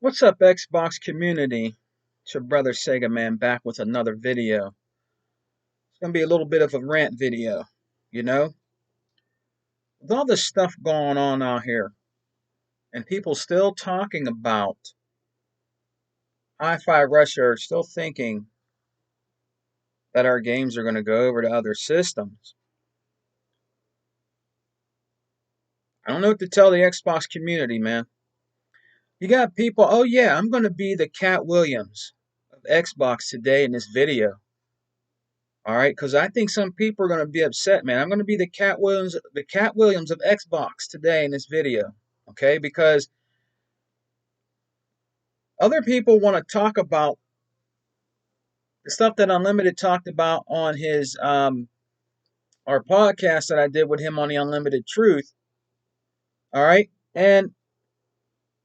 What's up, Xbox community? It's your brother Sega Man back with another video. It's gonna be a little bit of a rant video, you know? With all this stuff going on out here, and people still talking about Hi-Fi Russia are still thinking that our games are gonna go over to other systems. I don't know what to tell the Xbox community, man. You got people, oh yeah, I'm gonna be the Cat Williams of Xbox today in this video. All right, because I think some people are going to be upset, man. I'm going to be the Cat Williams of Xbox today in this video, okay? Because other people want to talk about the stuff that Unlimited talked about on his our podcast that I did with him on the Unlimited Truth. All right, and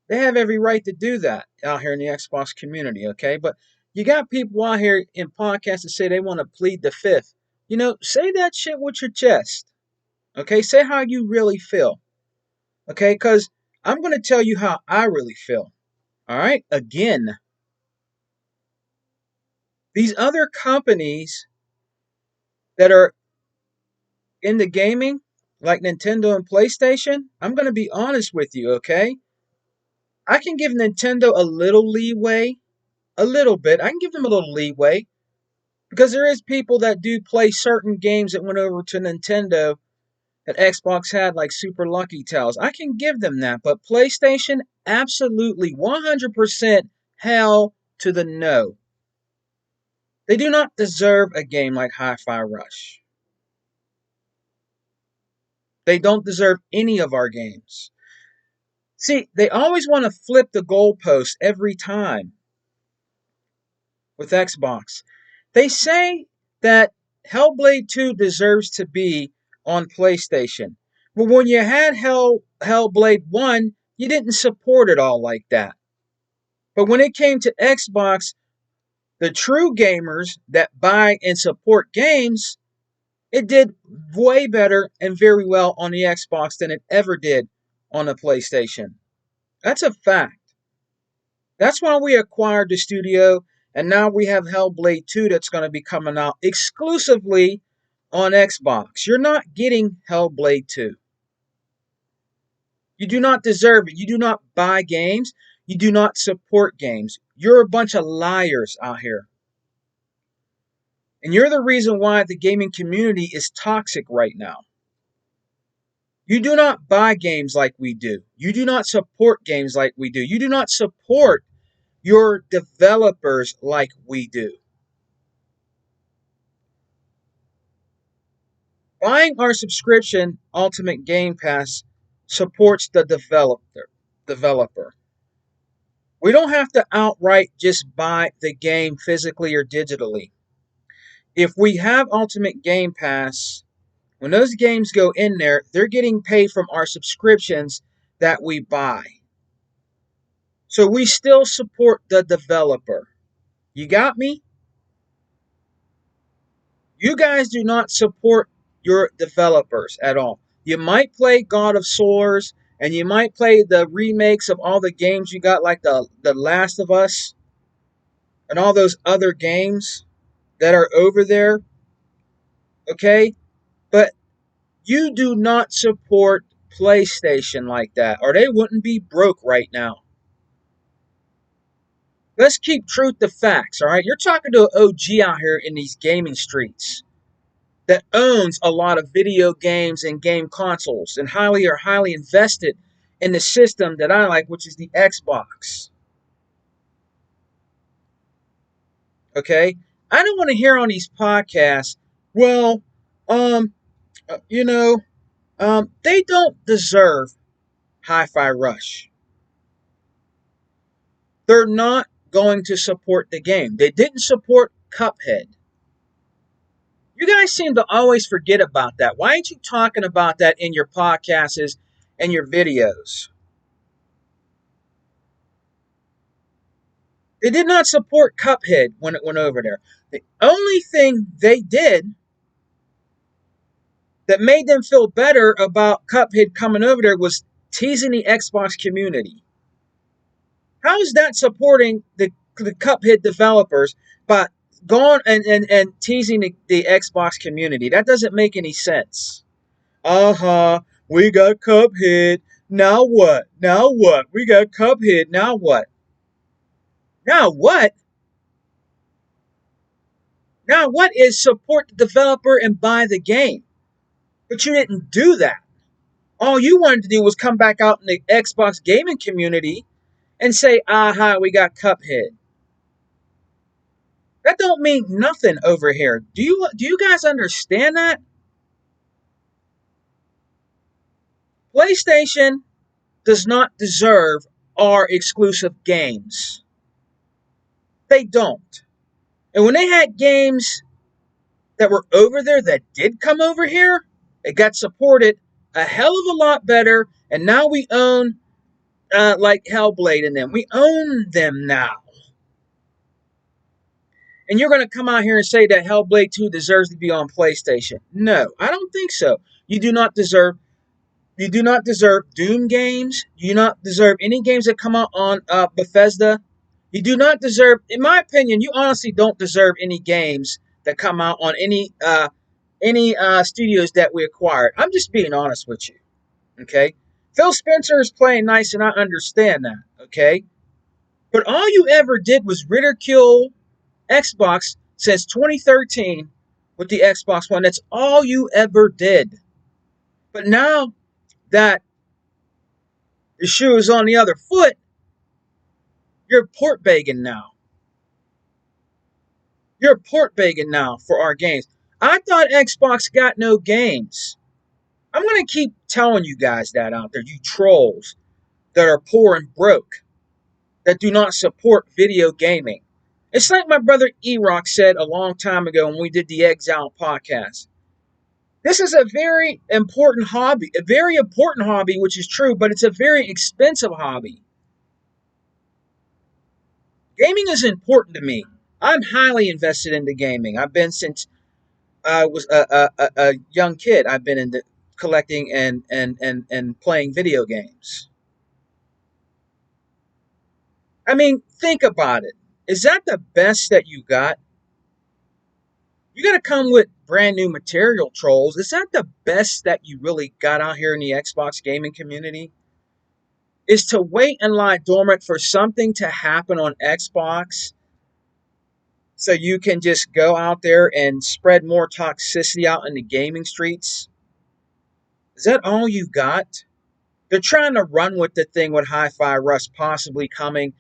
they have every right to do that out here in the Xbox community, okay? But you got people out here in podcasts that say they want to plead the fifth. You know, say that shit with your chest, okay? Say how you really feel. Okay, because I'm going to tell you how I really feel. All right, again, these other companies that are in the gaming, like Nintendo and PlayStation, I'm going to be honest with you, okay? I can give Nintendo a little leeway, a little bit. I can give them a little leeway because there is people that do play certain games that went over to Nintendo that Xbox had, like Super Lucky Tales. I can give them that, but PlayStation, absolutely 100% hell to the no. They do not deserve a game like Hi-Fi Rush. They don't deserve any of our games. See, they always want to flip the goalpost every time with Xbox. They say that Hellblade 2 deserves to be on PlayStation. But when you had Hellblade 1, you didn't support it all like that. But when it came to Xbox, the true gamers that buy and support games, it did way better and very well on the Xbox than it ever did on the PlayStation. That's a fact. That's why we acquired the studio, and now we have Hellblade 2 that's going to be coming out exclusively on Xbox. You're not getting Hellblade 2. You do not deserve it. You do not buy games. You do not support games. You're a bunch of liars out here. And you're the reason why the gaming community is toxic right now. You do not buy games like we do. You do not support games like we do. You do not support your developers like we do. Buying our subscription, Ultimate Game Pass, supports the developer. We don't have to outright just buy the game physically or digitally. If we have Ultimate Game Pass, when those games go in there, they're getting paid from our subscriptions that we buy. So we still support the developer. You got me? You guys do not support your developers at all. You might play God of Swords and you might play the remakes of all the games you got, like the Last of Us and all those other games that are over there, okay? But you do not support PlayStation like that, or they wouldn't be broke right now. Let's keep truth to facts, all right? You're talking to an OG out here in these gaming streets that owns a lot of video games and game consoles and highly invested in the system that I like, which is the Xbox. Okay? I don't want to hear on these podcasts, well, um, you know, they don't deserve Hi-Fi Rush. They're not going to support the game. They didn't support Cuphead. You guys seem to always forget about that. Why aren't you talking about that in your podcasts and your videos? They did not support Cuphead when it went over there. The only thing they did that made them feel better about Cuphead coming over there was teasing the Xbox community. How is that supporting the Cuphead developers by going and teasing the Xbox community? That doesn't make any sense. Uh-huh. We got Cuphead. Now what? Now what? We got Cuphead. Now what? Now what? Now what is support the developer and buy the game? But you didn't do that. All you wanted to do was come back out in the Xbox gaming community and say, aha, we got Cuphead. That don't mean nothing over here. Do you guys understand that? PlayStation does not deserve our exclusive games. They don't. And when they had games that were over there that did come over here, it got supported a hell of a lot better. And now we own like Hellblade in them. We own them now. And you're going to come out here and say that Hellblade 2 deserves to be on PlayStation. No, I don't think so. You do not deserve Doom games. You do not deserve any games that come out on Bethesda. You do not deserve, in my opinion, you honestly don't deserve any games that come out on any studios that we acquired. I'm just being honest with you. Okay? Phil Spencer is playing nice and I understand that. Okay? But all you ever did was ridicule Xbox since 2013 with the Xbox One. That's all you ever did. But now that the shoe is on the other foot, you're port begging now. You're port begging now for our games. I thought Xbox got no games. I'm going to keep telling you guys that out there, you trolls that are poor and broke, that do not support video gaming. It's like my brother E-Rock said a long time ago when we did the Exile podcast. This is a very important hobby, which is true, but it's a very expensive hobby. Gaming is important to me. I'm highly invested into gaming. I've been since I was a young kid. I've been into collecting and playing video games. I mean, think about it. Is that the best that you got? You got to come with brand new material, trolls. Is that the best that you really got out here in the Xbox gaming community? Is to wait and lie dormant for something to happen on Xbox so you can just go out there and spread more toxicity out in the gaming streets? Is that all you got? They're trying to run with the thing with Hi-Fi Rush possibly coming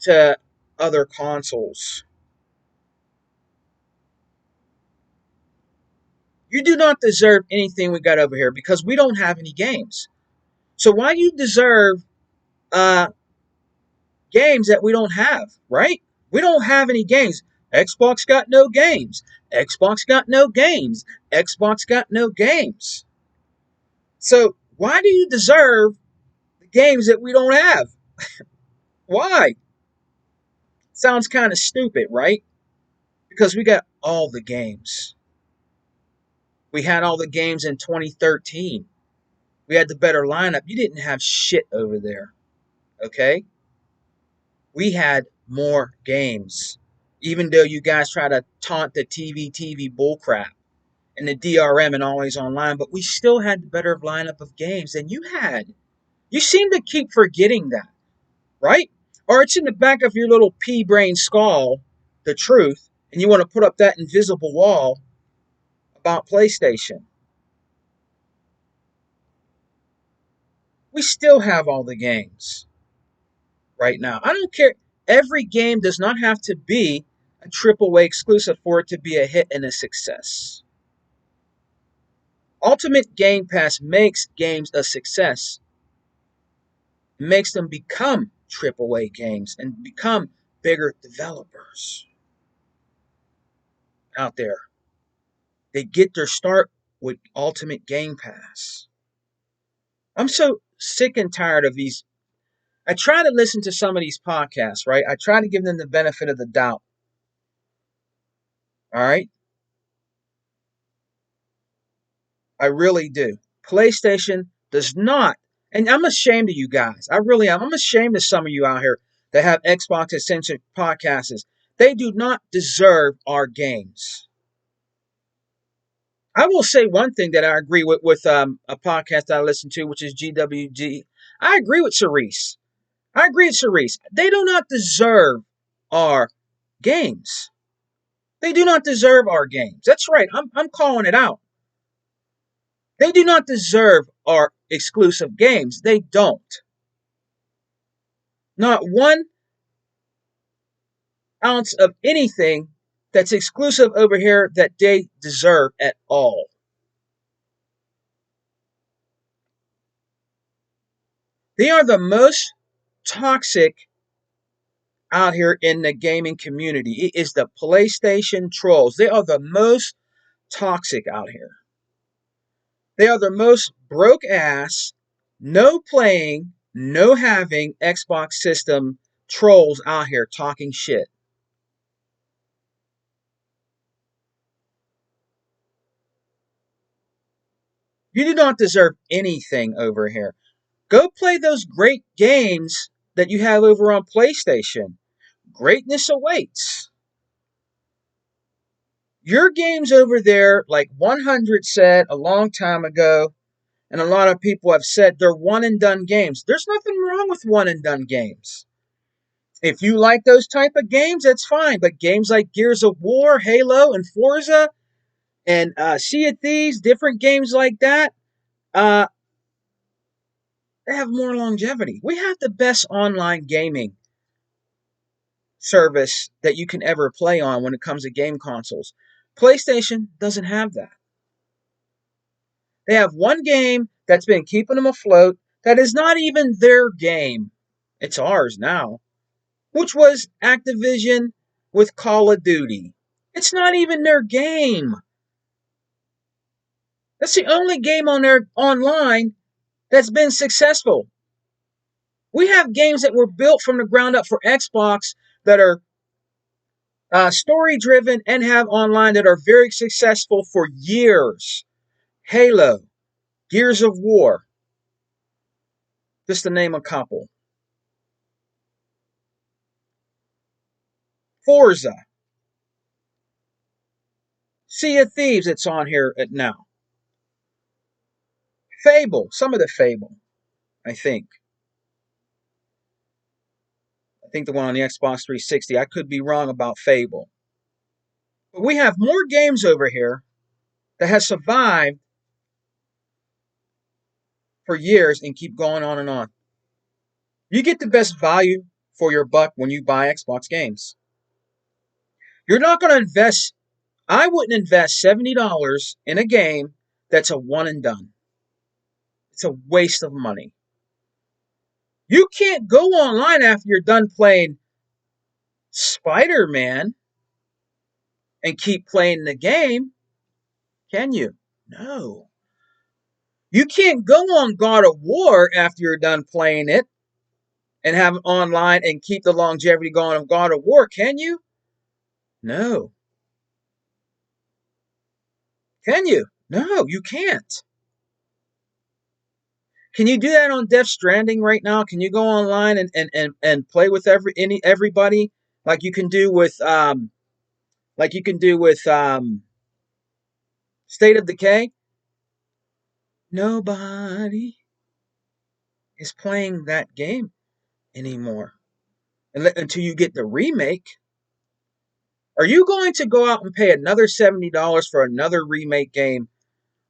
to other consoles. You do not deserve anything we got over here because we don't have any games. So why do you deserve uh, games that we don't have, right? We don't have any games. Xbox got no games. Xbox got no games. Xbox got no games. So why do you deserve the games that we don't have? Why? Sounds kind of stupid, right? Because we got all the games. We had all the games in 2013. We had the better lineup. You didn't have shit over there. Okay? We had more games. Even though you guys try to taunt the TV bullcrap and the DRM and always online, but we still had the better lineup of games than you had. You seem to keep forgetting that, right? Or it's in the back of your little pea brain skull, the truth, and you want to put up that invisible wall about PlayStation. We still have all the games right now. I don't care. Every game does not have to be a AAA exclusive for it to be a hit and a success. Ultimate Game Pass makes games a success. It makes them become AAA games and become bigger developers out there. They get their start with Ultimate Game Pass. I'm so sick and tired of these. I try to listen to some of these podcasts, right? I try to give them the benefit of the doubt. All right? I really do. PlayStation does not And I'm ashamed of you guys. I really am. I'm ashamed of some of you out here that have Xbox Essential podcasts. They do not deserve our games. I will say one thing that I agree with a podcast that I listen to, which is GWG. I agree with Cerise. I agree with Cerise. They do not deserve our games. They do not deserve our games. That's right. I'm calling it out. They do not deserve our exclusive games. They don't. Not 1 ounce of anything that's exclusive over here that they deserve at all. They are the most toxic out here in the gaming community. It is the PlayStation trolls. They are the most toxic out here. They are the most broke ass, no playing, no having Xbox system trolls out here talking shit. You do not deserve anything over here. Go play those great games that you have over on PlayStation. Greatness awaits. Your games over there, like 100 said a long time ago, and a lot of people have said they're one and done games. There's nothing wrong with one and done games. If you like those type of games, that's fine. But games like Gears of War, Halo, and Forza, and Sea of Thieves, different games like that, uh, they have more longevity. We have the best online gaming service that you can ever play on when it comes to game consoles. PlayStation doesn't have that. They have one game that's been keeping them afloat that is not even their game. It's ours now, which was Activision with Call of Duty. It's not even their game. That's the only game on their online that's been successful. We have games that were built from the ground up for Xbox that are story driven and have online that are very successful for years. Halo, Gears of War, just to name a couple. Forza, Sea of Thieves, it's on here at now. Fable, some of the Fable, I think. I think the one on the Xbox 360. I could be wrong about Fable. But we have more games over here that has survived for years and keep going on and on. You get the best value for your buck when you buy Xbox games. You're not going to invest, I wouldn't invest $70 in a game that's a one and done. It's a waste of money. You can't go online after you're done playing Spider-Man and keep playing the game, can you? No. You can't go on God of War after you're done playing it and have it online and keep the longevity going of God of War, can you? No. Can you? No, you can't. Can you do that on Death Stranding right now? Can you go online and play with everybody like you can do with State of Decay? Nobody is playing that game anymore until you get the remake. Are you going to go out and pay another $70 for another remake game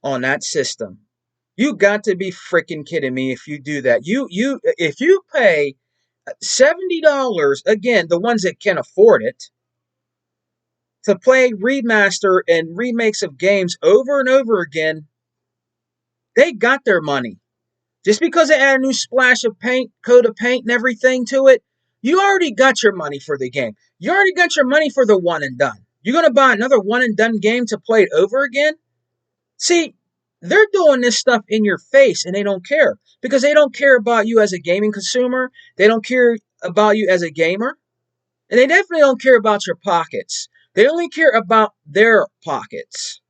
on that system? You got to be freaking kidding me if you do that. You if you pay $70 again, the ones that can afford it, to play remaster and remakes of games over and over again, they got their money. Just because they add a new splash of paint, coat of paint, and everything to it, you already got your money for the game. You already got your money for the one and done. You're going to buy another one and done game to play it over again? See, they're doing this stuff in your face and they don't care because they don't care about you as a gaming consumer. They don't care about you as a gamer. And they definitely don't care about your pockets. They only care about their pockets.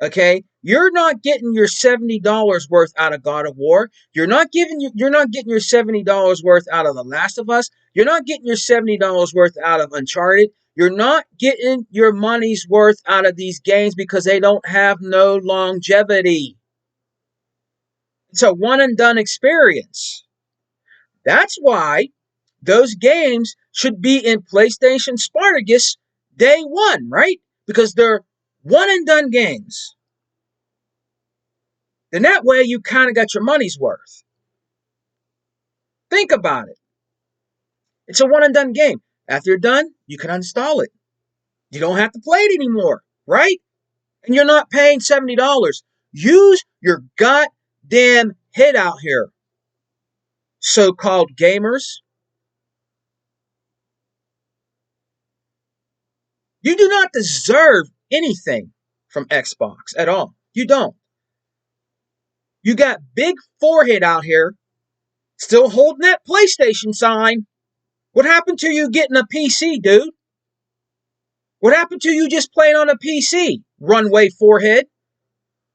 Okay, you're not getting your $70 worth out of God of War. You're not getting your $70 worth out of The Last of Us. You're not getting your $70 worth out of Uncharted. You're not getting your money's worth out of these games because they don't have no longevity. It's a one and done experience. That's why those games should be in PlayStation Spartacus day one, right? Because they're one and done games. Then that way you kind of got your money's worth. Think about it. It's a one and done game. After you're done, you can uninstall it. You don't have to play it anymore, right? And you're not paying $70. Use your goddamn head out here, so-called gamers. You do not deserve anything from Xbox at all. You don't. You got big forehead out here still holding that PlayStation sign. What happened to you getting a PC, dude? What happened to you just playing on a PC? Runway forehead.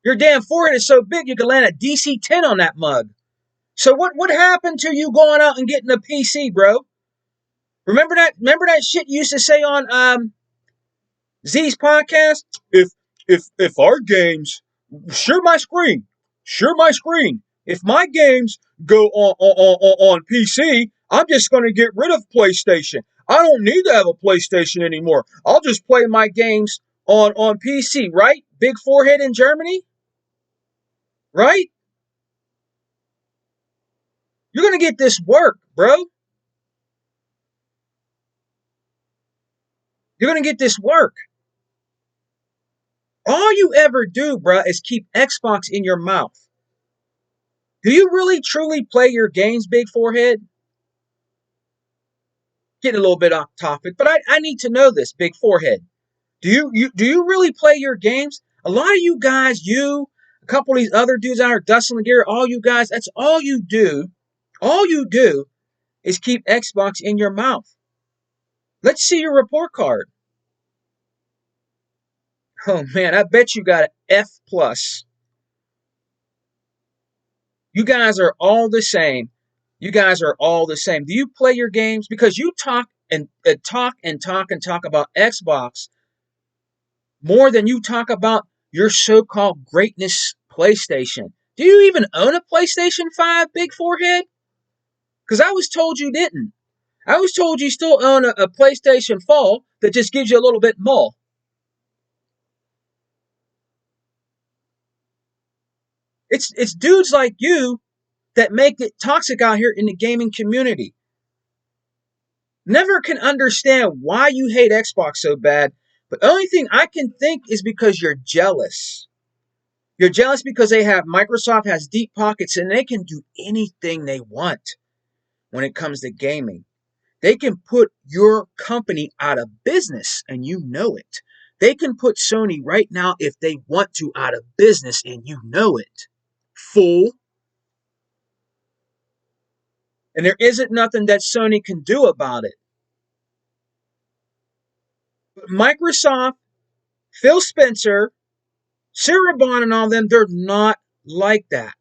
Your damn forehead is so big you could land a DC-10 on that mug. So what happened to you going out and getting a PC, bro? Remember that shit you used to say on Z's podcast? If our games share my screen. If my games go on PC, I'm just going to get rid of PlayStation. I don't need to have a PlayStation anymore. I'll just play my games on PC, right? Big forehead in Germany, right? You're going to get this work, bro. You're going to get this work. All you ever do, bro, is keep Xbox in your mouth. Do you really truly play your games, big forehead? Getting a little bit off topic, but I need to know this, big forehead. Do you really play your games? A lot of you guys, a couple of these other dudes out here, Dustin Laguerre, all you guys, that's all you do. All you do is keep Xbox in your mouth. Let's see your report card. Oh man, I bet you got an F plus. You guys are all the same. You guys are all the same. Do you play your games? Because you talk talk about Xbox more than you talk about your so-called greatness PlayStation. Do you even own a PlayStation 5, big forehead? Because I was told you didn't. I was told you still own a PlayStation 4 that just gives you a little bit more. It's dudes like you that make it toxic out here in the gaming community. Never can understand why you hate Xbox so bad, but the only thing I can think is because you're jealous. You're jealous because Microsoft has deep pockets and they can do anything they want when it comes to gaming. They can put your company out of business and you know it. They can put Sony right now if they want to out of business and you know it. Fool. And there isn't nothing that Sony can do about it. But Microsoft, Phil Spencer, Sarah Bond and all them, they're not like that.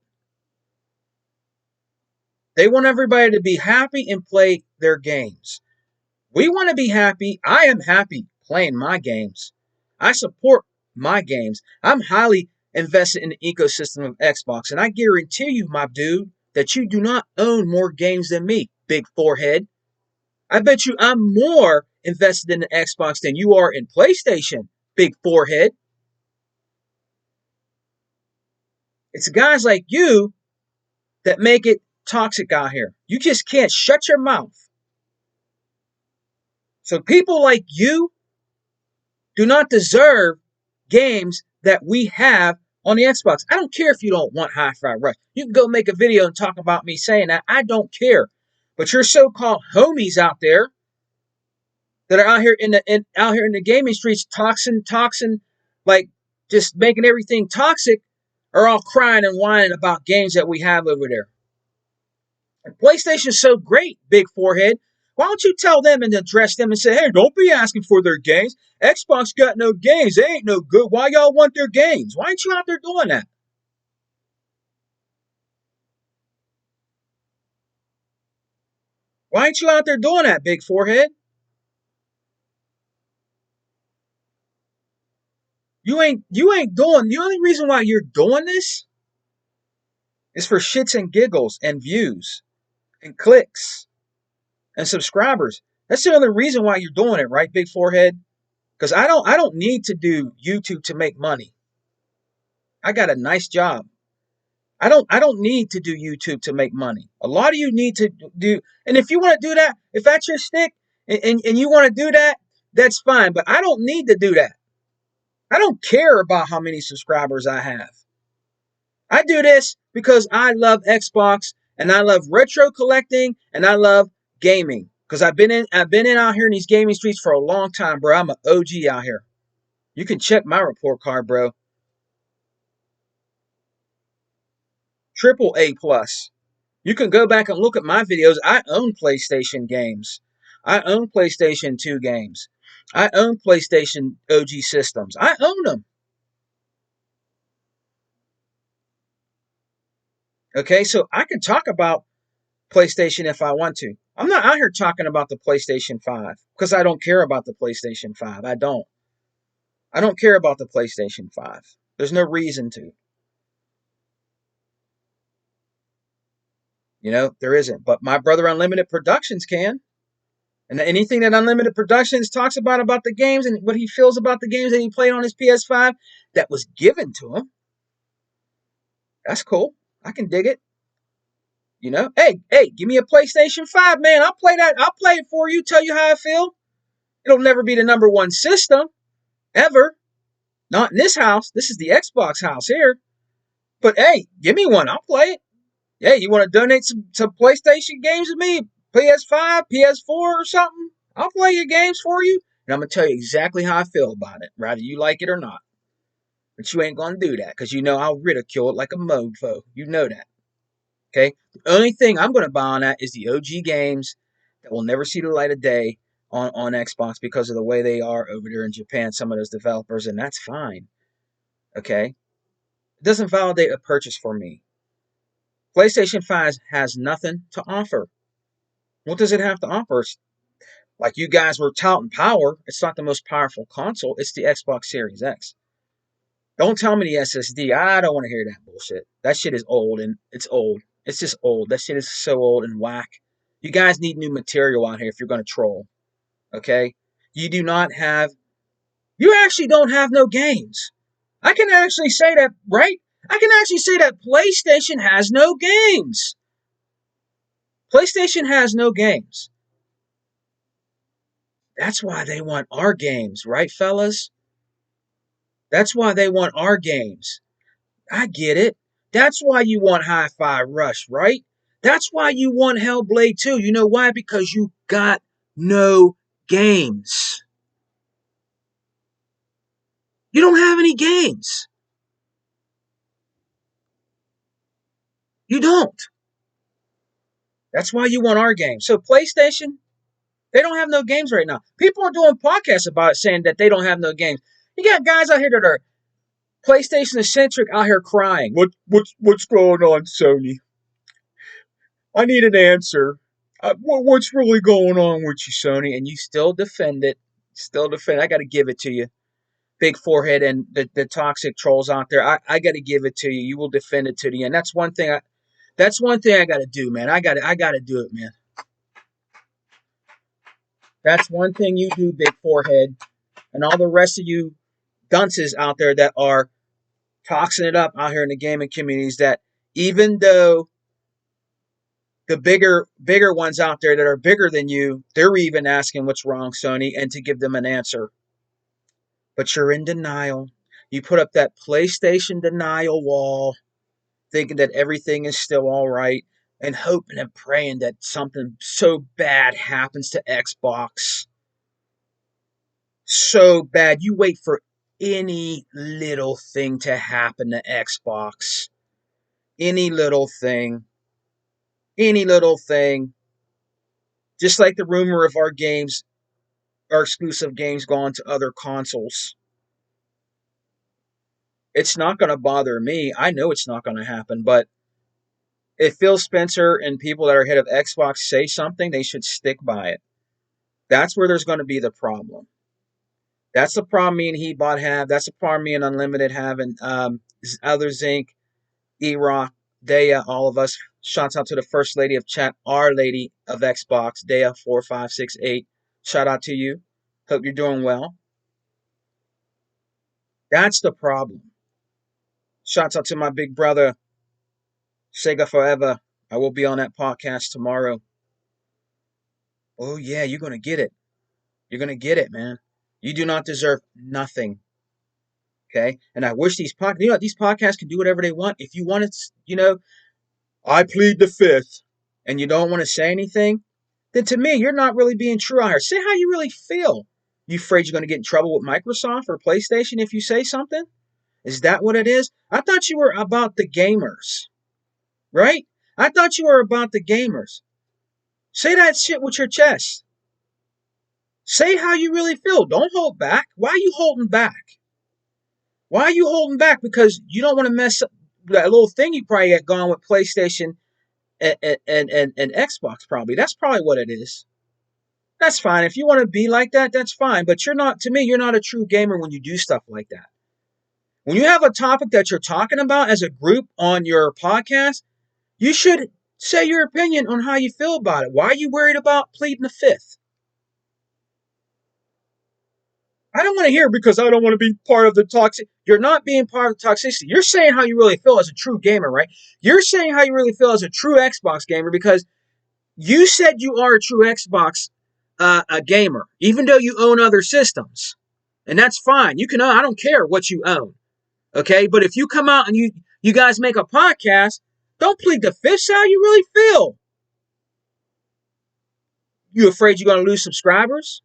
They want everybody to be happy and play their games. We want to be happy. I am happy playing my games. I support my games. I'm highly invested in the ecosystem of Xbox, and I guarantee you, my dude, that you do not own more games than me, big forehead. I bet you I'm more invested in the Xbox than you are in PlayStation, big forehead. It's guys like you that make it toxic out here. You just can't shut your mouth. So people like you do not deserve games that we have on the Xbox. I don't care if you don't want Hi-Fi Rush. You can go make a video and talk about me saying that. I don't care. But your so-called homies out there that are out here in the gaming streets, toxin, like just making everything toxic, are all crying and whining about games that we have over there. And PlayStation's so great, big forehead. Why don't you tell them and address them and say, hey, don't be asking for their games. Xbox got no games. They ain't no good. Why y'all want their games? Why ain't you out there doing that? Why ain't you out there doing that, big forehead? You ain't doing the only reason why you're doing this is for shits and giggles and views and clicks and subscribers. That's the only reason why you're doing it, right, big forehead? Because I don't need to do YouTube to make money. I got a nice job. I don't need to do YouTube to make money. A lot of you need to do, and if you want to do that, if that's your stick and you want to do that, that's fine. But I don't need to do that. I don't care about how many subscribers I have. I do this because I love Xbox and I love retro collecting and I love gaming. Because I've been in out here in these gaming streets for a long time, bro. I'm an OG out here. You can check my report card, bro. Triple A plus. You can go back and look at my videos. I own PlayStation games. I own PlayStation 2 games. I own PlayStation OG systems. I own them. Okay, so I can talk about PlayStation if I want to. I'm not out here talking about the PlayStation 5 because I don't care about the PlayStation 5. I don't. I don't care about the PlayStation 5. There's no reason to. There isn't. But my brother Unlimited Productions can. And anything that Unlimited Productions talks about the games and what he feels about the games that he played on his PS5 that was given to him, that's cool. I can dig it. Hey, give me a PlayStation 5, man. I'll play that. I'll play it for you, tell you how I feel. It'll never be the number one system, ever. Not in this house. This is the Xbox house here. But hey, give me one. I'll play it. Hey, you want to donate some PlayStation games to me? PS5, PS4 or something? I'll play your games for you. And I'm going to tell you exactly how I feel about it, whether you like it or not. But you ain't going to do that because you know I'll ridicule it like a mofo. You know that. Okay? The only thing I'm going to buy on that is the OG games that will never see the light of day on Xbox because of the way they are over there in Japan, some of those developers, and that's fine. Okay? It doesn't validate a purchase for me. PlayStation 5 has nothing to offer. What does it have to offer? Like you guys were touting power. It's not the most powerful console. It's the Xbox Series X. Don't tell me the SSD. I don't want to hear that bullshit. That shit is old and it's old. It's just old. That shit is so old and whack. You guys need new material out here if you're going to troll. Okay? You do not have. You actually don't have no games. I can actually say that, right? I can actually say that PlayStation has no games. PlayStation has no games. That's why they want our games, right, fellas? That's why they want our games. I get it. That's why you want Hi-Fi Rush, right? That's why you want Hellblade 2. You know why? Because you got no games. You don't have any games. You don't. That's why you want our games. So PlayStation, they don't have no games right now. People are doing podcasts about it saying that they don't have no games. You got guys out here that are PlayStation eccentric out here crying. What's going on, Sony? I need an answer. What's really going on with you, Sony? And you still defend it. Still defend it. I got to give it to you. Big forehead and the toxic trolls out there. I got to give it to you. You will defend it to the end. That's one thing. That's one thing I got to do, man. I got to do it, man. That's one thing you do, big forehead, and all the rest of you dunces out there that are toxing it up out here in the gaming communities. That even though the bigger ones out there that are bigger than you, they're even asking what's wrong, Sony, and to give them an answer. But you're in denial. You put up that PlayStation denial wall, thinking that everything is still all right, and hoping and praying that something so bad happens to Xbox. So bad. You wait for any little thing to happen to Xbox. Any little thing. Any little thing. Just like the rumor of our exclusive games going to other consoles. It's not going to bother me. I know it's not going to happen, but if Phil Spencer and people that are head of Xbox say something, they should stick by it. That's where there's going to be the problem. That's the problem me and Hebot have. That's the problem me and Unlimited have, and other Zinc, E-Rock, Daya, all of us. Shouts out to the First Lady of Chat, Our Lady of Xbox, Daya4568. Shout out to you. Hope you're doing well. That's the problem. Shouts out to my big brother, Sega Forever. I will be on that podcast tomorrow. Oh, yeah, you're going to get it. You're going to get it, man. You do not deserve nothing. Okay? And I wish these podcasts can do whatever they want. If you want to, I plead the fifth, and you don't want to say anything, then to me, you're not really being true out here. Say how you really feel. You afraid you're going to get in trouble with Microsoft or PlayStation if you say something? Is that what it is? I thought you were about the gamers, right? I thought you were about the gamers. Say that shit with your chest. Say how you really feel. Don't hold back. Why are you holding back? Why are you holding back? Because you don't want to mess up that little thing you probably got going with PlayStation and Xbox, probably. That's probably what it is. That's fine. If you want to be like that, that's fine. But to me, you're not a true gamer when you do stuff like that. When you have a topic that you're talking about as a group on your podcast, you should say your opinion on how you feel about it. Why are you worried about pleading the fifth? I don't want to hear because I don't want to be part of the toxic. You're not being part of the toxicity. You're saying how you really feel as a true gamer, right? You're saying how you really feel as a true Xbox gamer because you said you are a true Xbox a gamer, even though you own other systems, and that's fine. You can own. I don't care what you own, okay? But if you come out and you guys make a podcast, don't plead the fifth. Say how you really feel. You afraid you're going to lose subscribers?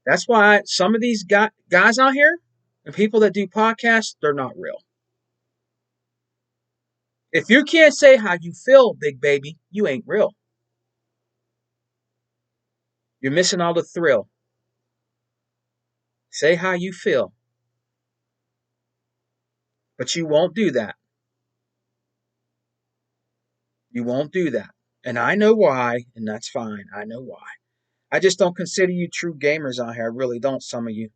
That's why some of these guys out here and people that do podcasts, they're not real. If you can't say how you feel, big baby, you ain't real. You're missing all the thrill. Say how you feel. But you won't do that. You won't do that. And I know why, and that's fine. I know why. I just don't consider you true gamers out here. I really don't, some of you.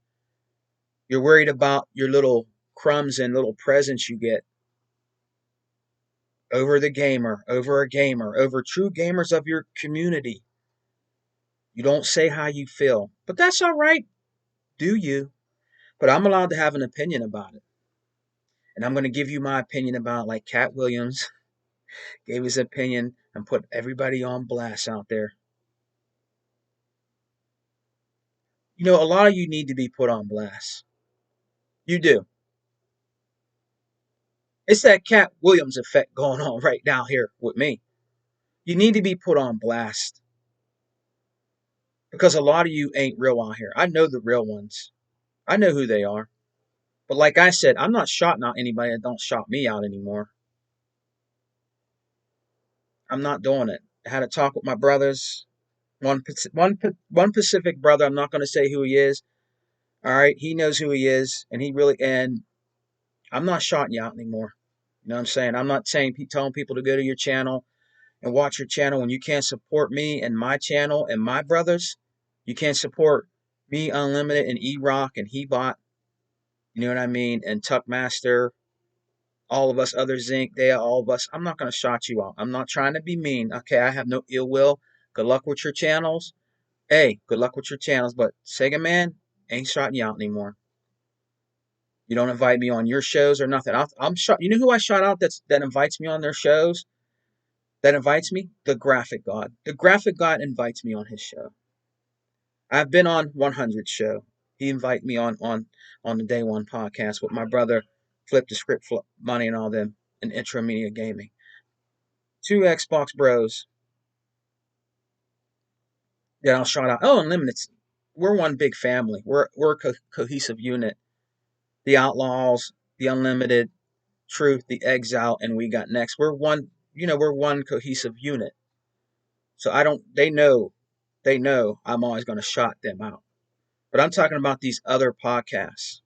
You're worried about your little crumbs and little presents you get over the gamer, over a gamer, over true gamers of your community. You don't say how you feel. But that's all right. Do you? But I'm allowed to have an opinion about it. And I'm going to give you my opinion about like Cat Williams gave his opinion and put everybody on blast out there. A lot of you need to be put on blast. You do. It's that Cat Williams effect going on right now here with me. You need to be put on blast because a lot of you ain't real out here. I know the real ones. I know who they are. But like I said, I'm not shouting out anybody that don't shout me out anymore. I'm not doing it. I had a talk with my brothers. One Pacific brother. I'm not going to say who he is. All right, he knows who he is, and I'm not shouting you out anymore. You know what I'm saying? I'm not telling people to go to your channel and watch your channel when you can't support me and my channel and my brothers. You can't support me, Unlimited, and E-Rock and Hebot. You know what I mean? And Tuckmaster, all of us, other Zinc, all of us. I'm not going to shout you out. I'm not trying to be mean. Okay, I have no ill will. Good luck with your channels. Hey, good luck with your channels. But Sega Man ain't shouting you out anymore. You don't invite me on your shows or nothing. I'm shot. You know who I shout out that invites me on their shows? That invites me? The Graphic God. The Graphic God invites me on his show. I've been on 100 show. He invited me on the Day One podcast with my brother, Flip the Script, Flip Money, and all them in Intro Media Gaming. Two Xbox bros that I'll shout out. Oh, Unlimited. We're one big family. We're a cohesive unit. The Outlaws, the Unlimited, Truth, the Exile, and we got next. We're one. We're one cohesive unit. So I don't, they know I'm always going to shout them out. But I'm talking about these other podcasts.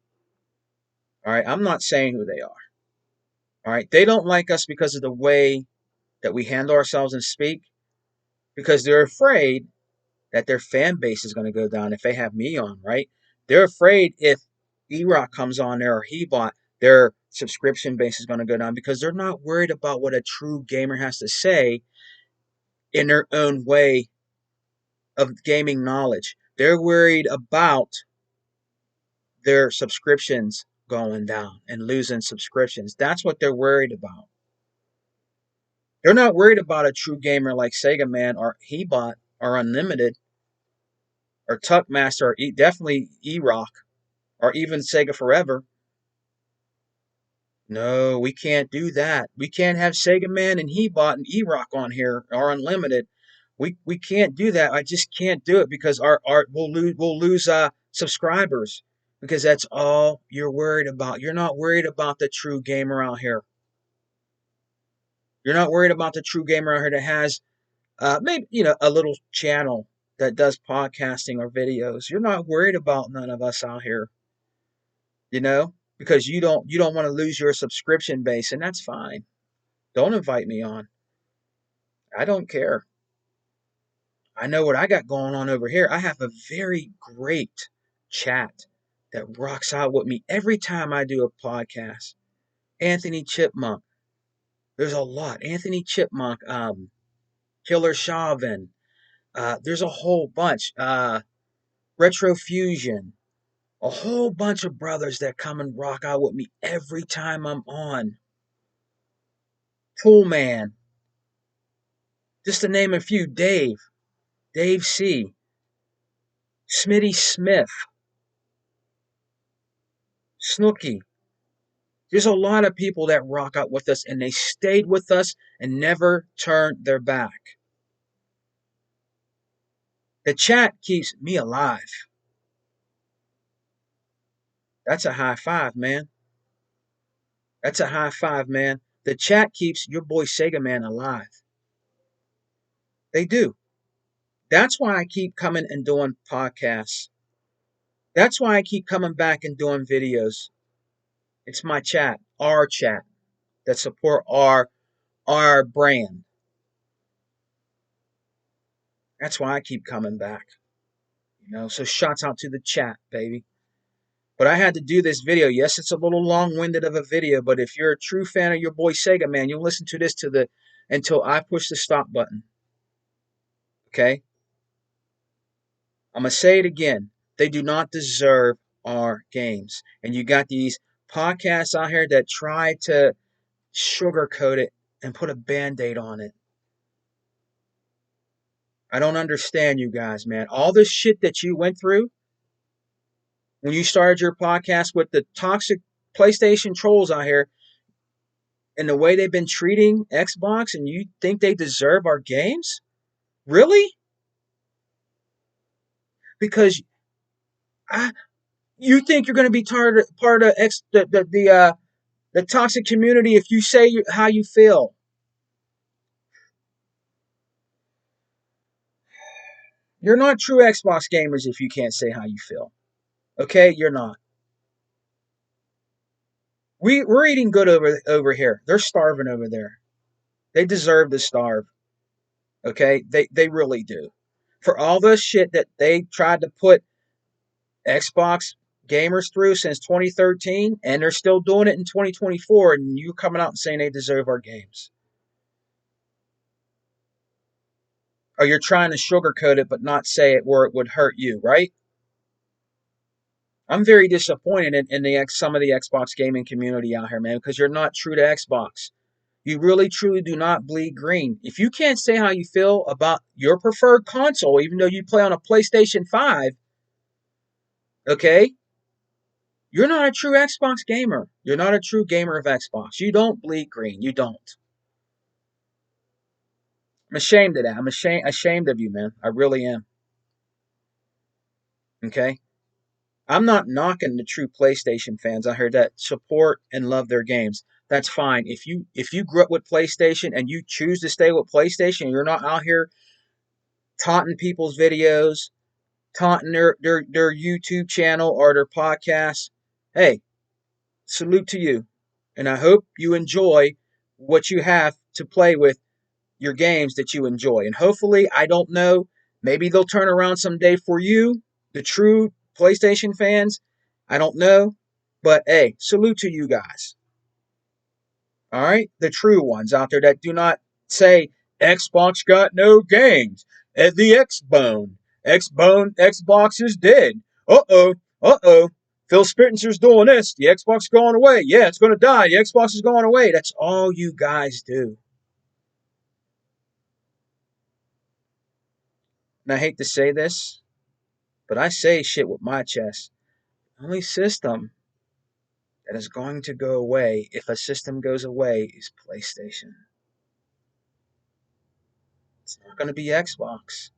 All right. I'm not saying who they are. All right. They don't like us because of the way that we handle ourselves and speak, because they're afraid that their fan base is going to go down if they have me on, right? They're afraid if E-Rock comes on there or Hebot, their subscription base is going to go down because they're not worried about what a true gamer has to say in their own way of gaming knowledge. They're worried about their subscriptions going down and losing subscriptions. That's what they're worried about. They're not worried about a true gamer like Sega Man or Hebot or Unlimited or Tuckmaster or definitely E-Rock or even Sega Forever. No, we can't do that. We can't have Sega Man and Hebot and E-Rock on here or Unlimited. We can't do that. I just can't do it because our we'll lose subscribers because that's all you're worried about. You're not worried about the true gamer out here. You're not worried about the true gamer out here that has maybe a little channel that does podcasting or videos. You're not worried about none of us out here, because you don't want to lose your subscription base, and that's fine. Don't invite me on. I don't care. I know what I got going on over here. I have a very great chat that rocks out with me every time I do a podcast. Anthony Chipmunk. There's a lot. Anthony Chipmunk, Killer Chauvin. There's a whole bunch. Retrofusion. A whole bunch of brothers that come and rock out with me every time I'm on. Toolman. Just to name a few. Dave C. Smitty Smith. Snooky. There's a lot of people that rock out with us and they stayed with us and never turned their back. The chat keeps me alive. That's a high five, man. That's a high five, man. The chat keeps your boy Sega Man alive. They do. That's why I keep coming and doing podcasts. That's why I keep coming back and doing videos. It's my chat, our chat, that support our brand. That's why I keep coming back. So shouts out to the chat, baby. But I had to do this video. Yes, it's a little long-winded of a video, but if you're a true fan of your boy Sega Man, you'll listen to this until I push the stop button. Okay? I'm going to say it again. They do not deserve our games. And you got these podcasts out here that try to sugarcoat it and put a band-aid on it. I don't understand you guys, man. All this shit that you went through when you started your podcast with the toxic PlayStation trolls out here and the way they've been treating Xbox, and you think they deserve our games? Really? Because you think you're going to be part of the toxic community if you say how you feel. You're not true Xbox gamers if you can't say how you feel. Okay? You're not. We're eating good over here. They're starving over there. They deserve to starve. Okay? They really do. For all the shit that they tried to put Xbox gamers through since 2013, and they're still doing it in 2024, and you coming out and saying they deserve our games. Or you're trying to sugarcoat it but not say it where it would hurt you, right? I'm very disappointed in some of the Xbox gaming community out here, man, because you're not true to Xbox. You really, truly do not bleed green. If you can't say how you feel about your preferred console, even though you play on a PlayStation 5, okay, you're not a true Xbox gamer. You're not a true gamer of Xbox. You don't bleed green. You don't. I'm ashamed of that. I'm ashamed of you, man. I really am. Okay? I'm not knocking the true PlayStation fans. I heard that support and love their games. That's fine. If you grew up with PlayStation and you choose to stay with PlayStation, you're not out here taunting people's videos, taunting their YouTube channel or their podcast. Hey, salute to you. And I hope you enjoy what you have to play with, your games that you enjoy. And hopefully, I don't know, maybe they'll turn around someday for you, the true PlayStation fans. I don't know. But hey, salute to you guys. All right? The true ones out there that do not say Xbox got no games. At the Xbox is dead. Uh-oh. Uh-oh. Phil Spencer's doing this. The Xbox is going away. Yeah, it's going to die. The Xbox is going away. That's all you guys do. And I hate to say this, but I say shit with my chest. The only system that is going to go away, if a system goes away, is PlayStation. It's not going to be Xbox.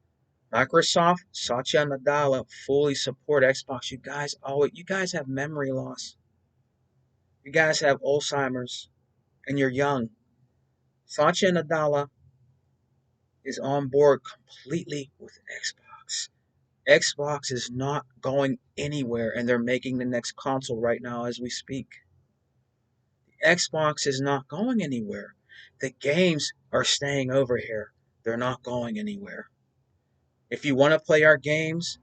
Microsoft, Satya Nadella fully support Xbox. You guys have memory loss. You guys have Alzheimer's, and you're young. Satya Nadella is on board completely with Xbox. Xbox is not going anywhere, and they're making the next console right now as we speak. Xbox is not going anywhere. The games are staying over here. They're not going anywhere. If you want to play our games,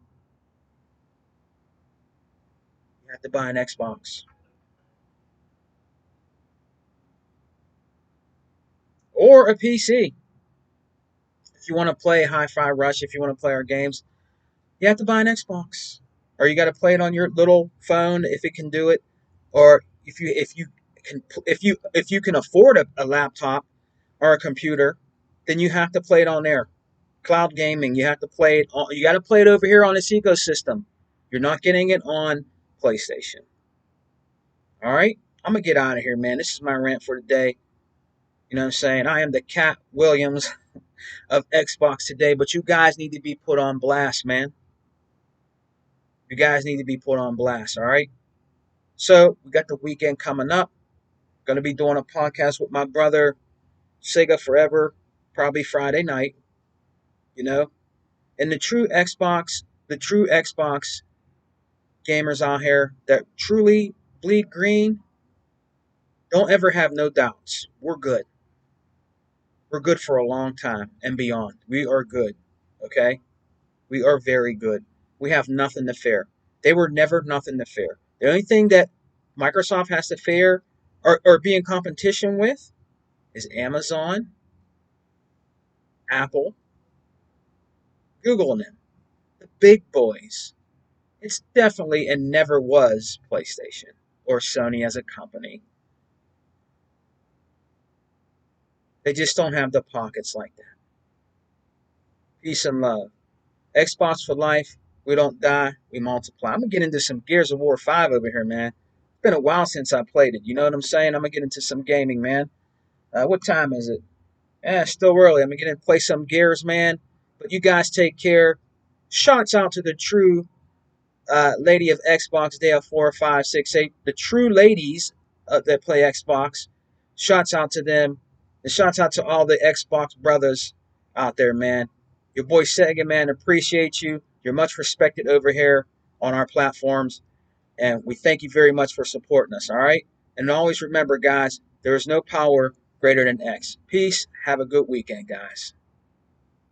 you have to buy an Xbox or a PC. If you want to play Hi-Fi Rush, if you want to play our games, you have to buy an Xbox, or you got to play it on your little phone if it can do it, or if you can afford a laptop or a computer, then you have to play it on there. Cloud gaming, you have to play it on, you got to play it over here on this ecosystem. You're not getting it on PlayStation. All right, I'm gonna get out of here, man. This is my rant for today. You know what I'm saying? I am the Cat Williams of Xbox today, but you guys need to be put on blast, man. You guys need to be put on blast, all right? So, we got the weekend coming up. Going to be doing a podcast with my brother, Sega Forever, probably Friday night, you know? And the true Xbox gamers out here that truly bleed green, don't ever have no doubts. We're good. We're good for a long time and beyond. We are good, okay? We are very good. We have nothing to fear. They were never nothing to fear. The only thing that Microsoft has to fear or be in competition with is Amazon, Apple, Google, and them. The big boys. It's definitely and never was PlayStation or Sony as a company. They just don't have the pockets like that. Peace and love. Xbox for life. We don't die, we multiply. I'm going to get into some Gears of War 5 over here, man. It's been a while since I played it. You know what I'm saying? I'm going to get into some gaming, man. What time is it? It's still early. I'm going to get in and play some Gears, man. But you guys take care. Shouts out to the true lady of Xbox, day of 4, 5, 6, 8. The true ladies that play Xbox. Shouts out to them. And shouts out to all the Xbox brothers out there, man. Your boy Sega, man, appreciate you. You're much respected over here on our platforms. And we thank you very much for supporting us, all right? And always remember, guys, there is no power greater than X. Peace. Have a good weekend, guys.